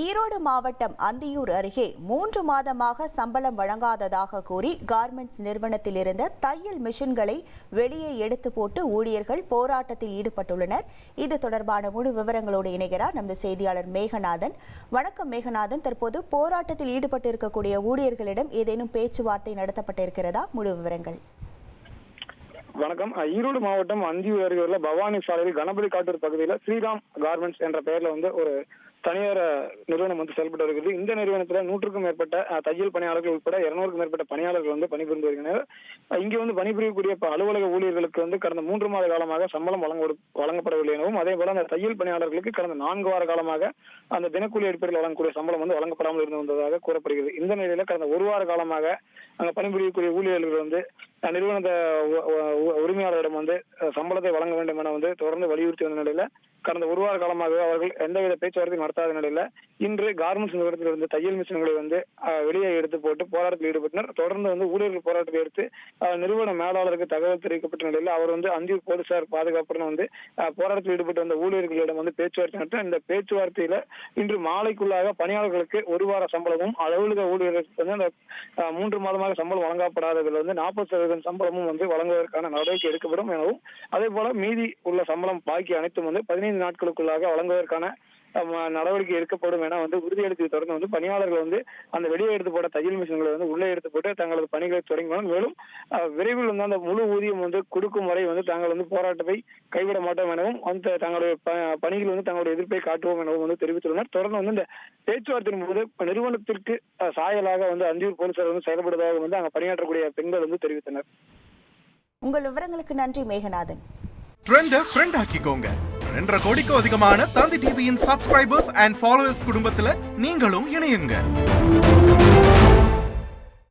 ஈரோடு மாவட்டம் அந்தியூர் அருகே 3 மாதமாக சம்பளம் வழங்காததாக கூறி கார்மெண்ட்ஸ் நிறுவனத்தில் இருந்த தையல் மிஷின்களை வெளியே எடுத்து போட்டு ஊழியர்கள் போராட்டத்தில் ஈடுபட்டுள்ளனர். இது தொடர்பான முழு விவரங்களோடு இணைகிறார் நமது செய்தியாளர் மேகநாதன். வணக்கம் மேகநாதன், தற்போது போராட்டத்தில் ஈடுபட்டு இருக்கக்கூடிய ஊழியர்களிடம் ஏதேனும் பேச்சுவார்த்தை நடத்தப்பட்டிருக்கிறதா? முழு விவரங்கள். வணக்கம். ஈரோடு மாவட்டம் அந்தியூர் அருகே உள்ள பவானி சாலையில் கணபதி காட்டூர் பகுதியில் ஸ்ரீராம் கார்மெண்ட்ஸ் என்ற பெயர்ல ஒரு தனியார் நிறுவனம் செயல்பட்டு வருகிறது. இந்த நிறுவனத்துல 100க்கும் மேற்பட்ட தையல் பணியாளர்கள் உட்பட 200க்கும் மேற்பட்ட பணியாளர்கள் பணிபுரிந்து வருகின்றனர். இங்கே பணிபுரியக்கூடிய அலுவலக ஊழியர்களுக்கு கடந்த 3 மாத காலமாக சம்பளம் வழங்கப்படவில்லை எனவும், அதே போல அந்த தையல் பணியாளர்களுக்கு கடந்த 4 வார காலமாக அந்த தினக்கூலி அடிப்படையில் வழங்கக்கூடிய சம்பளம் வழங்கப்படாமல் இருந்து வந்ததாக கூறப்படுகிறது. இந்த நிலையில கடந்த 1 வார காலமாக அங்க பணிபுரியக்கூடிய ஊழியர்கள் நிறுவனத்தை உரிமையாளரிடம் சம்பளத்தை வழங்க வேண்டும் என தொடர்ந்து வலியுறுத்தி வந்த நிலையில கடந்த 1 வார காலமாக அவர்கள் எந்தவித பேச்சுவார்த்தையும் நடத்தாத நிலையில இன்று கார்மெண்ட்ஸ் நிறுவனத்தில் இருந்து தையல் மிஷின்களை வெளியே எடுத்து போட்டு போராட்டத்தில் ஈடுபட்டனர். தொடர்ந்து ஊழியர்கள் போராட்டத்தை எடுத்து நிறுவன மேலாளருக்கு தகவல் தெரிவிக்கப்பட்ட நிலையில் அவர் அந்தியூர் போலீசார் பாதுகாப்புடன் போராட்டத்தில் ஈடுபட்டு வந்த ஊழியர்களிடம் பேச்சுவார்த்தை நடத்த இந்த பேச்சுவார்த்தையில இன்று மாலைக்குள்ளாக பணியாளர்களுக்கு 1 வார சம்பளமும் அலுவலக ஊழியர்களுக்கு அந்த 3 மாதமாக சம்பளம் வழங்கப்படாததில் 40% சம்பளமும் வழங்குவதற்கான நடவடிக்கை எடுக்கப்படும் எனவும், அதே போல மீதி உள்ள சம்பளம் பாக்கி அனைத்தும் 15 நாட்களுக்குள்ளாக வழங்குவதற்கான நடவடிக்கை எடுக்கப்படும் என உறுதியளித்து தொடர்ந்து பணியாளர்கள் அந்த வெளியே எடுத்து போட்ட தையல் மிஷின்களை உள்ளே எடுத்து போட்டு தங்களது பணிகளை தொடங்கினார். மேலும் விரைவில் அந்த முழு ஊதியம் கொடுக்கும் வரை தாங்கள் போராட்டத்தை கைவிட மாட்டோம் எனவும் தங்களுடைய பணிகள் தங்களுடைய எதிர்ப்பை காட்டுவோம் எனவும் தெரிவித்துள்ளனர். தொடர்ந்து இந்த பேச்சுவார்த்தையின் போது நிறுவனத்திற்கு சாயலாக அந்தியூர் போலீசார் செயல்படுவதாக அங்க பணியாற்றக்கூடிய பெண்கள் தெரிவித்தனர். உங்கள் விவரங்களுக்கு நன்றி மேகநாதன். ட்ரெண்ட ஃப்ரெண்ட் ஆக்கிக்கோங்க. 2.5 கோடிக்கும் அதிகமான தந்தி டிவியின் சப்ஸ்கிரைபர்ஸ் அண்ட் ஃபாலோவர்ஸ் குடும்பத்துல நீங்களும் இணையுங்க.